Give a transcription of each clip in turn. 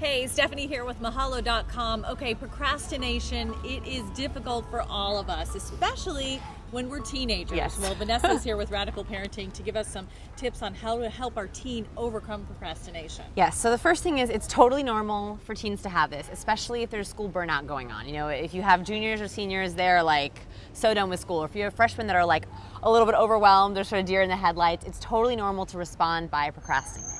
Hey, Stephanie here with Mahalo.com. Okay, procrastination, it is difficult for all of us, especially when we're teenagers. Yes. Well, Vanessa is here with Radical Parenting to give us some tips on how to help our teen overcome procrastination. Yes, so the first thing is it's totally normal for teens to have this, especially if there's school burnout going on. You know, if you have juniors or seniors, they're like so done with school. Or if you have freshmen that are like a little bit overwhelmed, they're sort of deer in the headlights, it's totally normal to respond by procrastinating.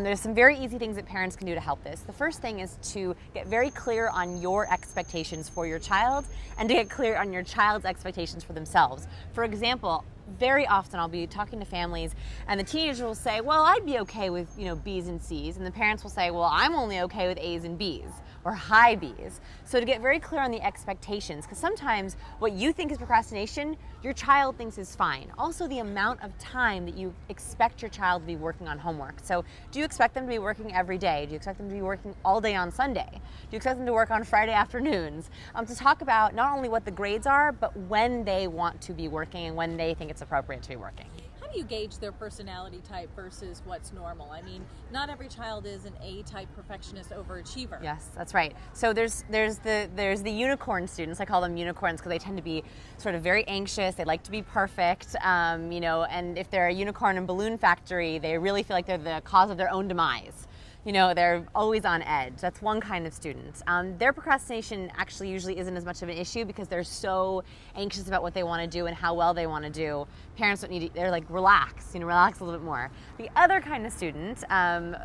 There's some very easy things that parents can do to help this. The first thing is to get very clear on your expectations for your child and to get clear on your child's expectations for themselves. For example, very often I'll be talking to families and the teenagers will say, well, I'd be okay with, B's and C's. And the parents will say, well, I'm only okay with A's and B's or high B's. So to get very clear on the expectations, because sometimes what you think is procrastination, your child thinks is fine. Also the amount of time that you expect your child to be working on homework. So do you expect them to be working every day? Do you expect them to be working all day on Sunday? Do you expect them to work on Friday afternoons? To talk about not only what the grades are, but when they want to be working and when they think it's appropriate to be working. How do you gauge their personality type versus what's normal? I mean, not every child is an A-type perfectionist overachiever. Yes, that's right. So there's the unicorn students. I call them unicorns because they tend to be sort of very anxious. They like to be perfect, and if they're a unicorn and balloon factory, they really feel like they're the cause of their own demise. They're always on edge. That's one kind of student. Their procrastination actually usually isn't as much of an issue because they're so anxious about what they want to do and how well they want to do. Parents don't need to, they're like, relax a little bit more. The other kind of student,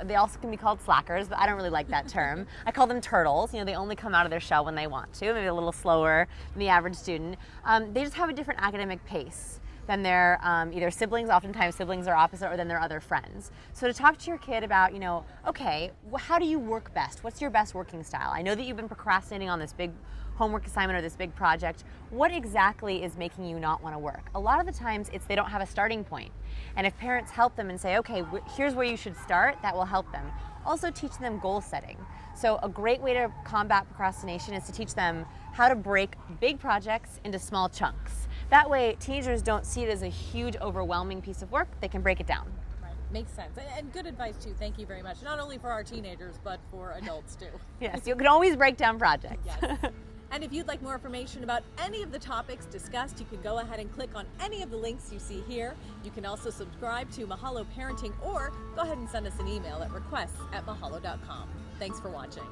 they also can be called slackers, but I don't really like that term. I call them turtles. They only come out of their shell when they want to, maybe a little slower than the average student. They just have a different academic pace than their either siblings, oftentimes siblings are opposite, or than their other friends. So to talk to your kid about, okay, how do you work best? What's your best working style? I know that you've been procrastinating on this big homework assignment or this big project. What exactly is making you not want to work? A lot of the times it's they don't have a starting point. And if parents help them and say, okay, here's where you should start, that will help them. Also teach them goal setting. So a great way to combat procrastination is to teach them how to break big projects into small chunks. That way, teenagers don't see it as a huge, overwhelming piece of work. They can break it down. Right, makes sense. And good advice, too. Thank you very much. Not only for our teenagers, but for adults, too. Yes, you can always break down projects. Yes. And if you'd like more information about any of the topics discussed, you can go ahead and click on any of the links you see here. You can also subscribe to Mahalo Parenting or go ahead and send us an email at requests@mahalo.com. Thanks for watching.